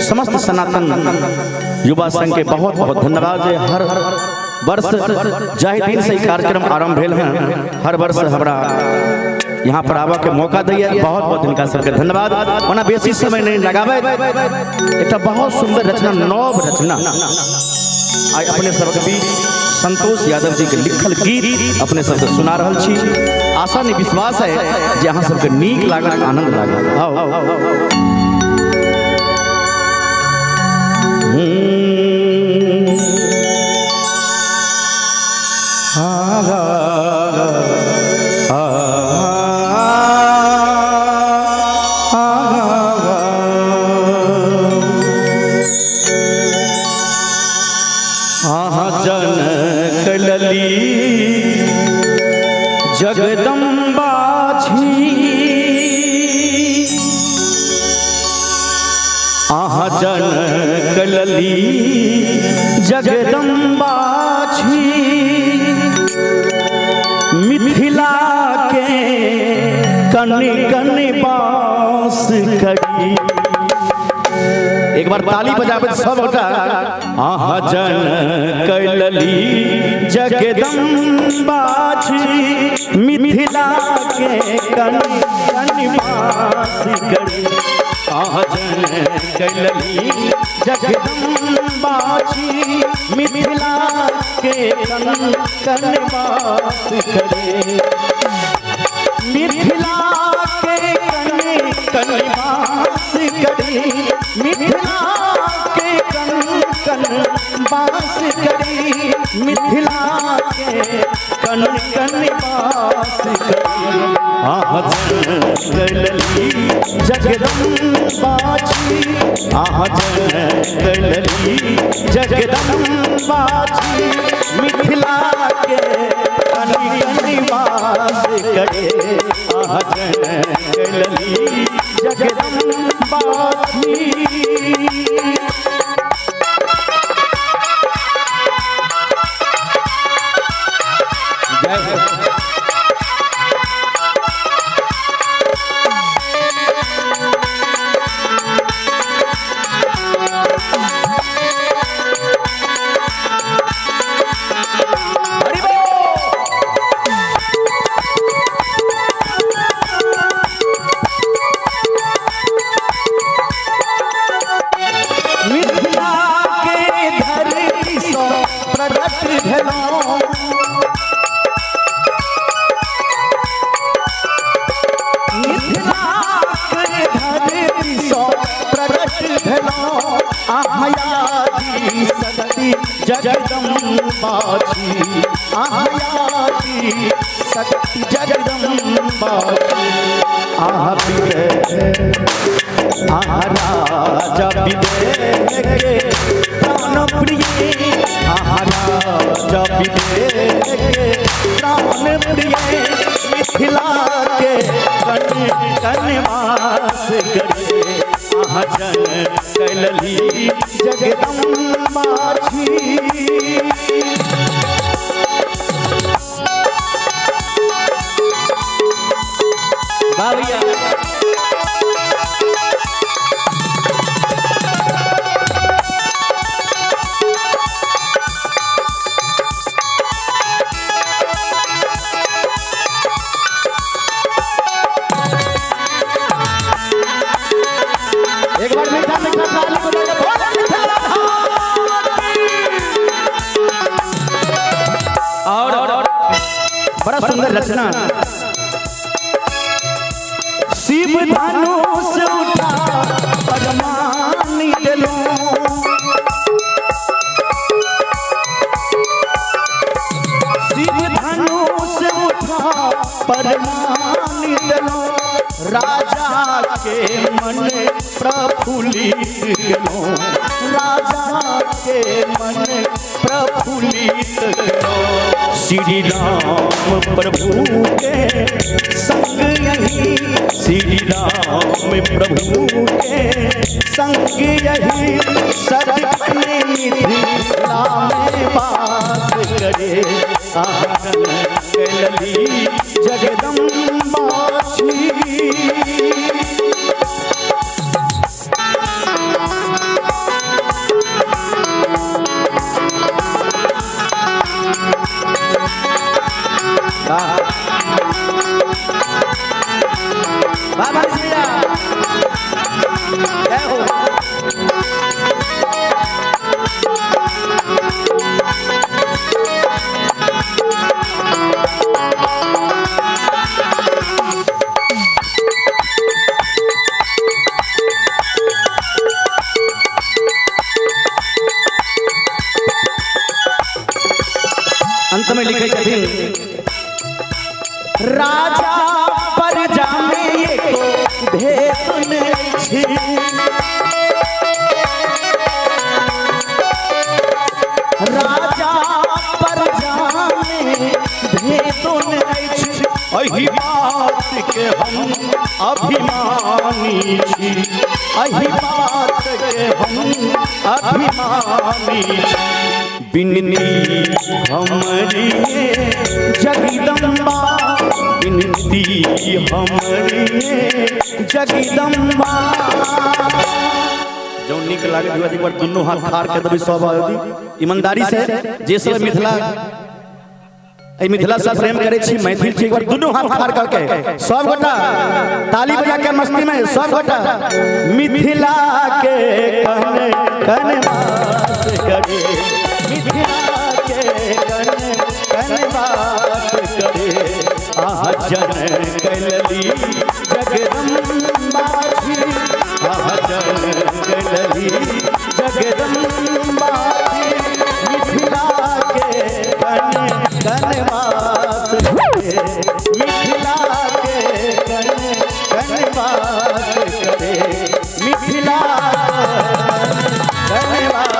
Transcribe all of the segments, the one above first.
समस्त सनातन युवा संघ के बहुत बहुत धन्यवाद। हर वर्ष जाहि दिन से कार्यक्रम आरंभ भेल हैं, हर वर्ष हमरा यहाँ पर आवा के मौका दैया, बहुत बहुत इनका सबके धन्यवाद। ओना बेसी समय नहीं लगावे, एक बहुत सुंदर रचना, नव रचना आई अपने सबके बीच संतोष यादव जी के लिखल गीत अपने सबके सुना रहल छी। आशा नहीं विश्वास है जे अहाँ सबके नीक लागल, आनंद लागल। आओ जगदम्बा छी आहा जनक लली जगदम्बा छी, मिथिला के कन कन बास करी। एक बार ताली बजावे सब होता। आहा जनक लली जगदम्बा छी, मिथिला के कन कन बास करी। आहा जनक लली जगदम्बा छी, मिथिला के कन कन बास करी। मिथिला के कन कन बास करी, मिथिला के कन कन बास करी, मिथिला के कन कन बास करी। आहा जनक लली जगदम्बा छी, आहा जनक लली जगदम्बा छी, मिथिला के कन कन बास करे। आहा जनक लली जगदम्बा छी। जगदम्बा छी, आयाति शक्ति जगदम्बा छी। आहा विदे आहा राजा विदे के प्राण प्रिय, आहा राजा विदे के प्राण प्रिय, मिथिला के कन कन वास करे। आहा जनक लली जगदम्बा छी। बाविया एक बार मीठा मीठा ताली बजाइए, बहुत मीठा और बड़ा सुंदर रचना। शिव धनुष उठा परमानी दिलो, शिव धनुष उठा परमानी दिलो, राजा के मन प्रफुल्लित करो, राजा के मन प्रफुल्लित करो। श्री राम प्रभु के संग यही, श्री राम प्रभु के संग यही, सरखन मिथिला में वास करे। आहा जनक लली जगदम्बा छी। जय हो। अंत में लिखे छथिन राजा परजा में एको भेद नहीं छी, राजा परजा में भेद नहीं छी, अही बात के हम अभिमानी छी, अही बात के हम अभिमानी छी। बिनती हमरी जगदम्बा, बिनती हमरी जगदम्बा। जो निक लागे पर दुनू हाथ ठाड़ के देबै सब ईमानदारी से, जे सब मिथिला से प्रेम करे छी, मैथिल छी, एक बार दुनू हाथ ठाड़ करके सब गोटा ताली बजा के मस्ती में सब गोटा मिथिला के कहने कहने बात करे, मिथिला के कहने बात करे, आजन गलली जगदम्बा जी, आजन गलली जगदम्बा जी, मिथिला के कहने बात करे, मिथिला के कहने बात करे, मिथिला कहने बात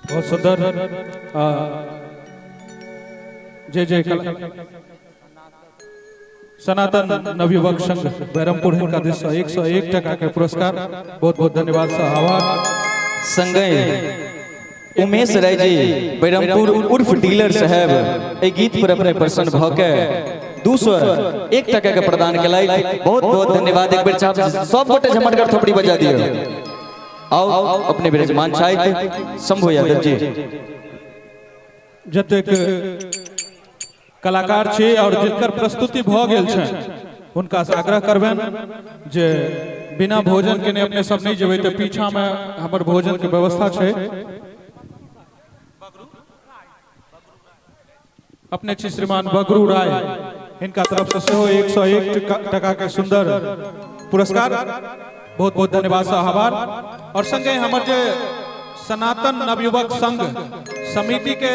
बहुत सुंदर जय जय सनातन नवयुवक संघ बैरमपुर का दिशा 101 टका के पुरस्कार बहुत बहुत धन्यवाद सा आभार। संगे उमेश राय जी बैरमपुर उर्फ डीलर साहब एक गीत पर अपने प्रसन्न भ के 201 टका के प्रदान केलाई, बहुत बहुत धन्यवाद। एक बेर सब गोटे झमट कर थोपड़ी बजा दियो। आओ अपने विराजमान शायद शंभू यादव जी जतेक कलाकार छे और जिनकर प्रस्तुति भ गेल छै उनका से आग्रह करबेन जे बिना भोजन के अपने सब नहीं जेबै त पीछा में हमर भोजन के व्यवस्था छै। अपने छी श्रीमान बगरू राय, इनका तरफ से सेहो 101 टका के सुंदर पुरस्कार, बहुत बहुत धन्यवाद सा आभार। और संगे हमर जे सनातन नवयुवक संघ समिति के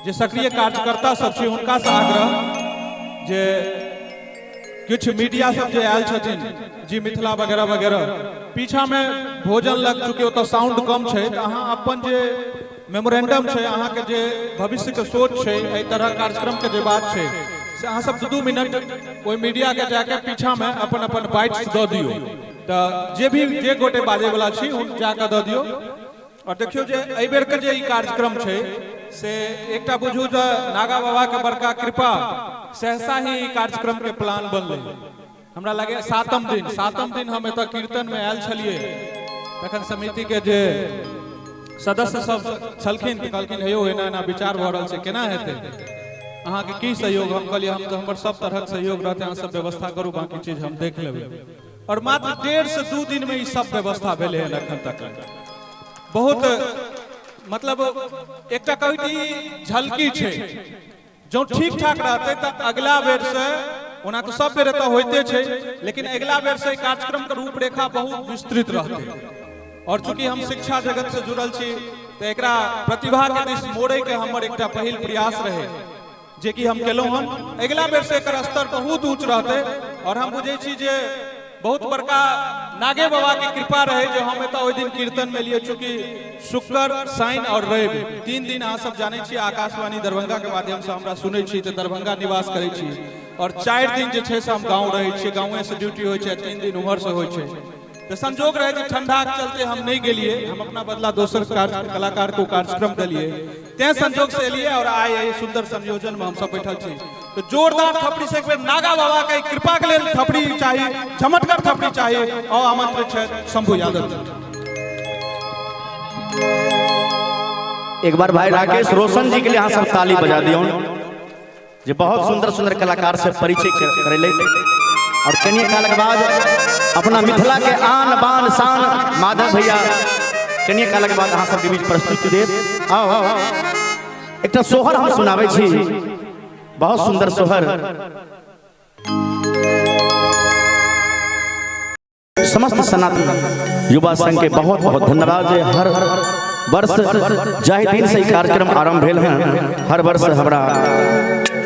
जे सक्रिय कार्यकर्ता सब छै उनका से आग्रह जे कुछ मीडिया सब जे आयल छथिन जी मिथिला वगैरह वगैरह, पीछा में भोजन लग चुके ओत साउंड कम छै, अहाँ अपन जे मेमोरेंडम छै, अहाँ के जे भविष्य के सोच छै, एहि तरह कार्यक्रम के जे बात छै से अहाँ सब 2 मिनट कोई मीडिया के जाके पीछा में अपन अपन बाइट्स द दियो, तो जे भी जे गोटे बाजे वाला छी उन जाके द दियो। और देखियो जे एहि बेर के जे ई कार्यक्रम छै से एकटा बुझू जे नागा बाबा के बड़का कृपा सहसा ही ई कार्यक्रम के प्लान बनले। हमरा लगे 7म दिन हम एतऽ कीर्तन में आयल छलिए, तखन समिति के जे सदस्य सब छलखिन कहलखिन हेयौ एना एना विचार भ रहल छै केना हेतै, अहाँ के की सहयोग? हम कहलिए हम तो हमर सब तरह सहयोग रहते, अहाँ सब व्यवस्था करू, बाकी चीज हम देख लेबै। और मात्र 1.5 से 2 दिन में ई सब व्यवस्था भेले है अखन तक। बहुत मतलब एकटा कहै झलकी छै, जो ठीक ठाक रहते तो अगला बेर से, ओना तो सब बेर एतऽ होइते छै, लेकिन अगला बेर से कार्यक्रम के रूपरेखा बहुत विस्तृत रहते। और चूंकि हम शिक्षा जगत से जुड़ल छी तो एकरा प्रतिभा के दिस मोड़े के हमर एकटा पहिल प्रयास रहे जे कि हम केलहुं हन। अगला बेर से एकर स्तर बहुत ऊंच रहते और हम बुझे छी जे बहुत बड़का नागे बाबा के कृपा रहे जो हम एतऽ ओहि दिन कीर्तन में लिए। चूंकि शुक्र, शनि और रवि 3 दिन अहाँ सब जाने छी आकाशवाणी दरभंगा के माध्यम से हमरा सुनै छी, तो दरभंगा निवास करै छी, और 4 दिन जे छै से हम गाँव रहै छी, गाँवे से ड्यूटी होइ छै, 3 दिन उम्हर से होइ छै। तो संजोग रहे कि ठंडा के चलते हम नहीं गेलिए, हम अपना बदला दोसर कलाकार को कार्यक्रम दिलिए, तै संजोग से एलिए और आए सुंदर संयोजन में हम सब बैठल छी। तो जोरदार थपड़ी से एक बेर नागा बाबा के कृपा के लिए थपड़ी चाहिए, झमटकर थपड़ी चाहिए। और आमंत्रित है शंभू यादव जी। एक बार भाई राकेश रोशन जी के लिए यहाँ सब ताली बजा दियो, जो बहुत सुंदर सुंदर कलाकार से परिचय करे और कनिए काल के बाद अपना मिथिला के आन बान शान माधव भैया कनिए काल के बाद अहाँ सबके बीच प्रस्तुति दे। आओ आओ एक सोहर हम सुनावे छी, बहुत सुंदर सोहर। समस्त सनातन युवा संघ के बहुत बहुत धन्यवाद। हर वर्ष जाहि दिन से कार्यक्रम आरंभ भेल हैं, हर वर्ष हमरा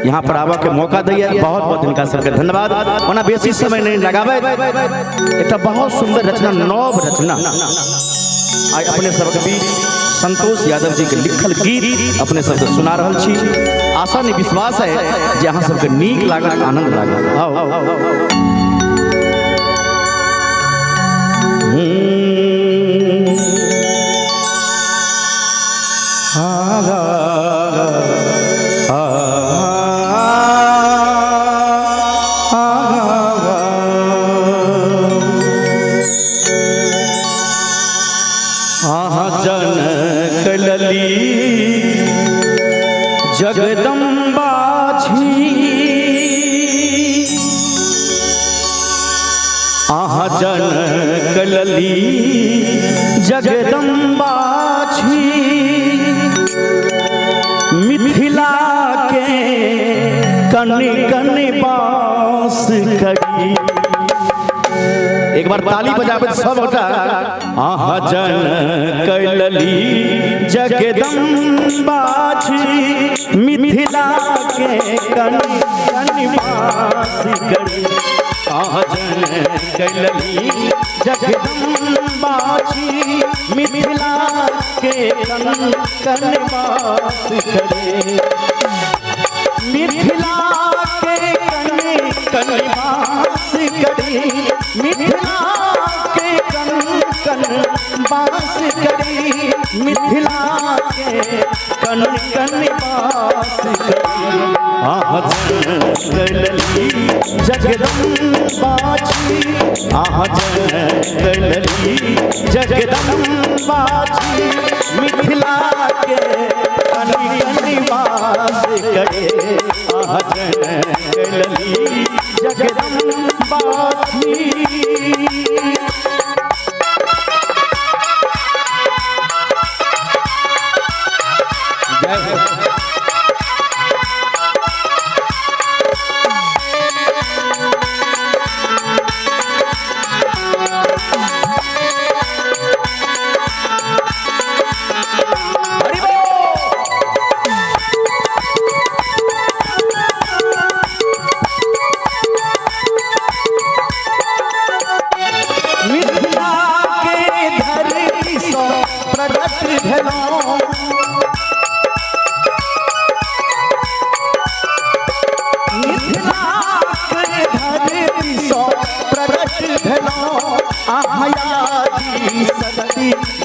यहाँ पर आवा के मौका दैया, बहुत बहुत इनका सबके धन्यवाद। ओना बेसी समय नहीं लगावे, एक बहुत सुंदर रचना, नव रचना आज अपने सबके बीच संतोष यादव जी के लिखल गीत अपने सबके सुना रहल छी। आशा नहीं विश्वास है जे अहाँ सबके नीक लागत, आनंद लागत। आओ जगदम्बा छी आहा जनक लली जगदम्बा छी मिथिला के कन कन बास करी। एक बार ताली बजावे सब होता। आहा जनक लली जगदम्बा छी मिथिला के कन कन बास करी। आहा जनक लली जगदम्बा छी मिथिला के कन कन बास करी। मिथिला के कन कन बास करी, मिथिला के कन कन बास करी, मिथिला के कन कन बास करी। आहा जनक लली जगदम्बा छी, आहा जनक लली जगदम्बा छी मिथिला के कन कन बास करे। आहा जनक लली जगदम्बा छी।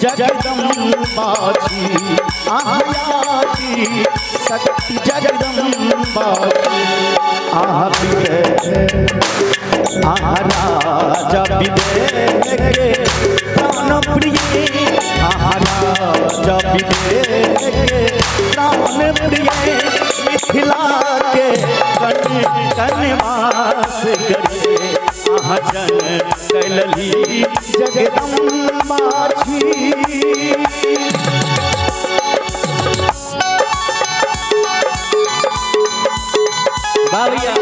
जगदम्बा छी आयादी शक्ति जगदम्बा आहा विदे आहा राजा विदे के प्राण प्रिय। आहा राजा विदे के प्राण प्रिय मिथिला के कन कन वास करे। आहा जनक लली जगदम्बा छी। बाविया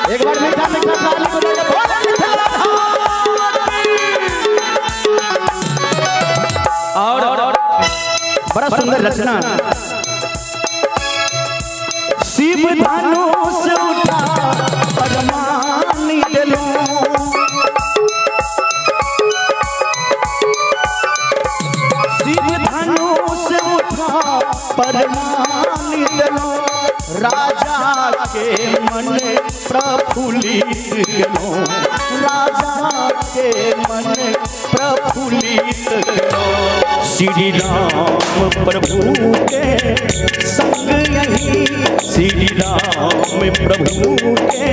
एक बार मीठा मीठा ताली बजाइए, बहुत मिथिला और बड़ा सुंदर रचना। शिव धनुष उठा परमानी दिलो, शिव धनुष उठा परमानी दिलो। राजा के मन प्रफुल्लित करो, राजा के मन प्रफुल्लित करो। श्री राम प्रभु के संग यही, श्री राम प्रभु के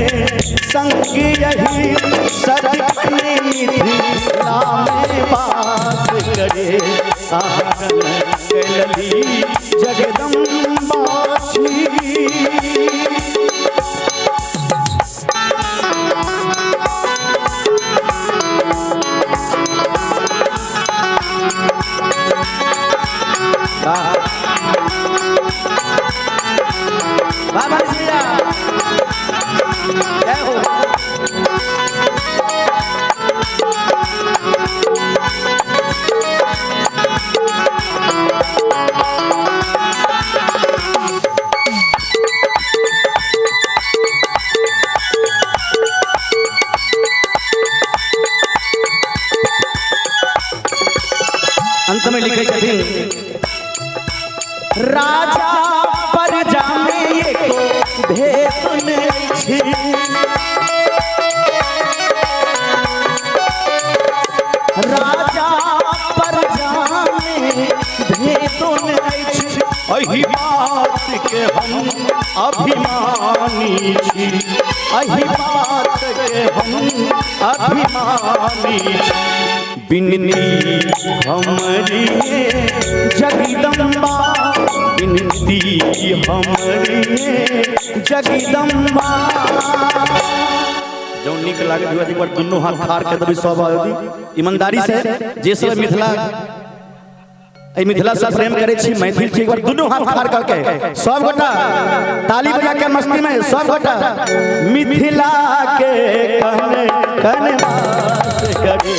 संग यही, सदन मिथिला में वास करे। आंगन लली जगदम्बा श्री। बाबा श्रीरा जय हो। अंत में लिखे थे राजा पर जाने को भेद नहीं, राजा पर जाने भेद नहीं, अही बात के हम अभिमानी छी, अही बात के हम अभिमानी छी। बिनती हमरी जगदम्बा, बिनती हमरी जगदम्बा। जो निक लागे एक बार दोनों हाथ ठाड़ के तभी सब आयोगी ईमानदारी से जे सब मिथिला से प्रेम करे छी, मैथिल छी, एक बार दोनों हाथ ठाड़ करके सब गोटा ताली बजा के मस्ती में सब गोटा मिथिला के कहने कहने वास करे,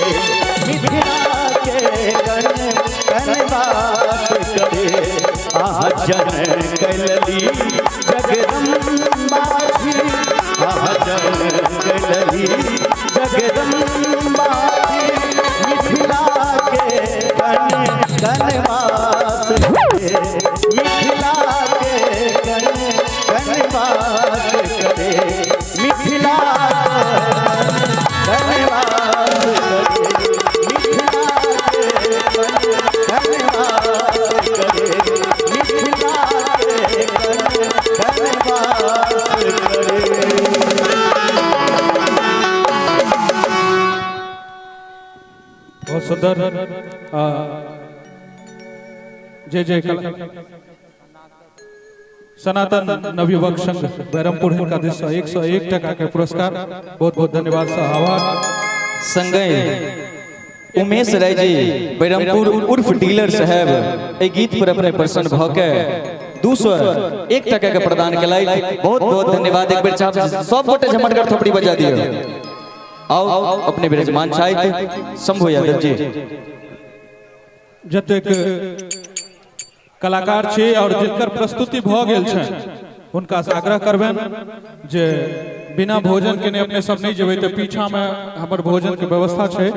मिथिला के कहने वास करे। आह जन कैलली जगदम्बा जी, आह जन कैलली जगदम्बा जी, मिथिला के कहने वास करे, मिथिला के कहने वास करे, मिथिला कहने वास करे, मिथिला के कहने वास करे, मिथिला के कहने वास करे। बहुत सुंदर जय जय सनातन नवयुवक संघ बैरमपुर का दिश 101 टका के पुरस्कार। बहुत बहुत धन्यवाद सर, आभार। संगय उमेश राय जी बैरमपुर उर्फ डीलर साहब ए गीत पर अपने प्रसन्न भ के 201 टका के प्रदान केलाई। बहुत बहुत धन्यवाद। एक बेर सब गोटे झमट कर थोपड़ी बजा दियो। आओ अपने विराजमान साहित्य शंभू यादव जी। जतेक कलाकार छे और जिनकर प्रस्तुति भ गेल छै उनका से आग्रह करबेन जे बिना भोजन के ने अपने सब नहीं जेबै त पीछा में हमर भोजन के व्यवस्था छै।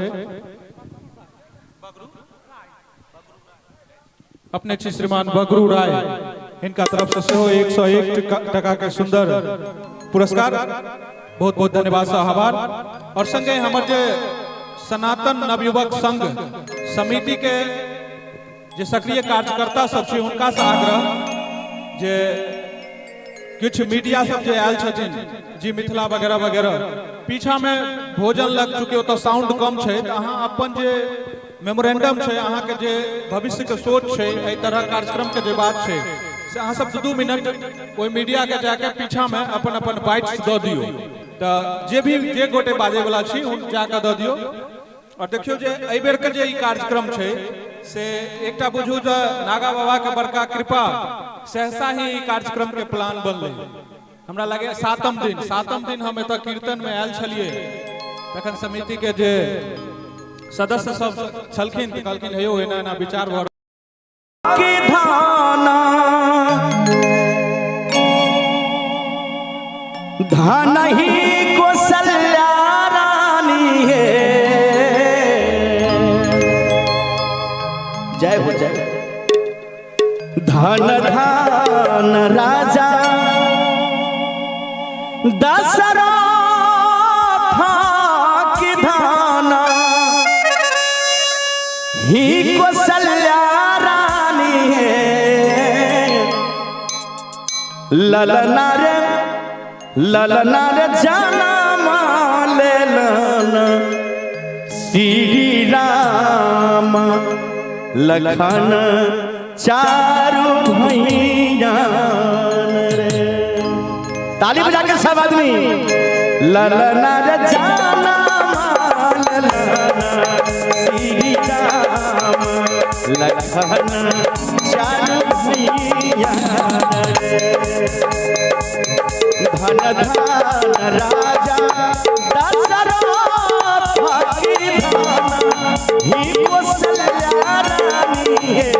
अपने छी श्रीमान बगरू राय, इनका तरफ से सेहो 101 टका के सुंदर पुरस्कार। बहुत बहुत धन्यवाद सर, आभार। और संगे हमर जे सनातन नवयुवक संघ समिति के जे सक्रिय कार्यकर्ता सब छै उनका से आग्रह जे कुछ मीडिया सब जे आयल छथिन जी मिथिला वगैरह वगैरह पीछा में भोजन लग चुके तो साउंड कम छै, अहाँ अपन जे मेमोरेंडम छै, अहाँ के जे भविष्य के सोच छै, एहि तरह कार्यक्रम के जे बात छै से अहाँ सब 2 मिनट ओइ मीडिया के जाके पीछा में अपन अपन बाइट्स द दियो। तो जे भी जे गोटे बाजे वाला छी उन जाके द दियो। और देखियो जे एहि बेर के जे ई कार्यक्रम छै से एकटा बुझू जे नागा बाबा के बड़का कृपा सहसा ही ई कार्यक्रम के प्लान बनले। हमरा लगे 7म दिन हम एतऽ कीर्तन में आयल छलिए, तखन समिति के जे सदस्य सब छलखिन कहलखिन हे यौ एना एना विचार भ के धाना धान ही कौशल्या रानी है। जय हो जय। धन धन राजा दशरथ की धाना ही कौशल्या रानी है ललना रे जाना मालेलन श्री राम लखन चारू भैया रे। ताली बजा के सब आदमी ललना रे जाना मालेलन श्री राम लखन चारू भैया रे। धन धन राजा दशरथ की धाना ही कौशल्या रानी है।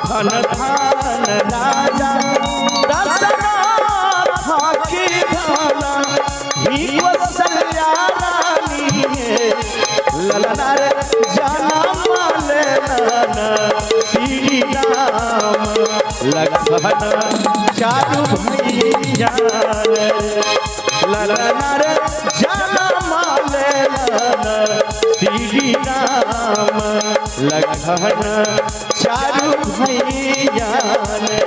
धन धन राजा दशरथ की धाना ही कौशल्या रानी है। ललना रे जाना मालेलन श्री राम लखन चारू भैया रे। ललना रे जाना मालेलन श्री राम लखन चारू भैया रे।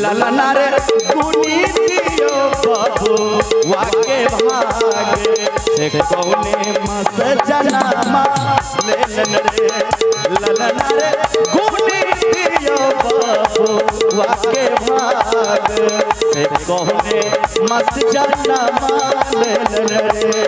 ललना रे गुनी दियो बहू वाके भाग से कौने मस जनमा लेलन रे। ललना रे गुनी दियो बहू वाके भाग से कौने मस जनमा लेलन रे।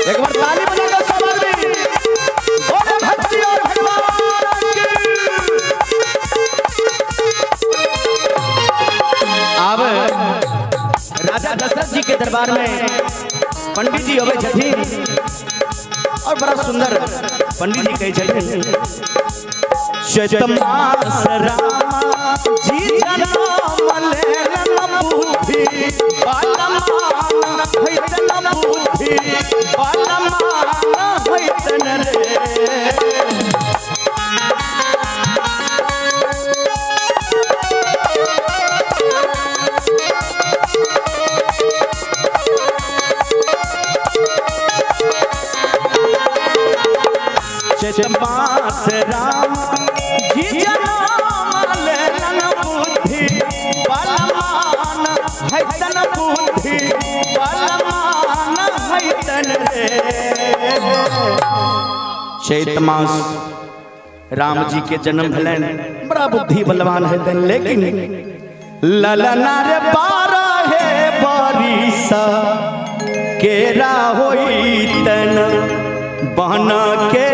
एक बार ताली बजाकर सब आदमी बोले भक्ति और भगवान की। अब राजा दशरथ जी के दरबार में पंडित जी होवे छथिन और बड़ा सुंदर पंडित जी कहे छथिन चैतमास रामा जी जनम लेलन बुद्धि बालमान हैतन बुद्धि बालमान हैतन रे। चैतमास राम जी जनम लेलन बुद्धि बालमान हैतन बुद्धि बालमान चैत मास राम जी के जन्म भलन बड़ा बुद्धि बलवान है दिन, लेकिन ललना रे 12 बारिशा केरा होई तन बहन के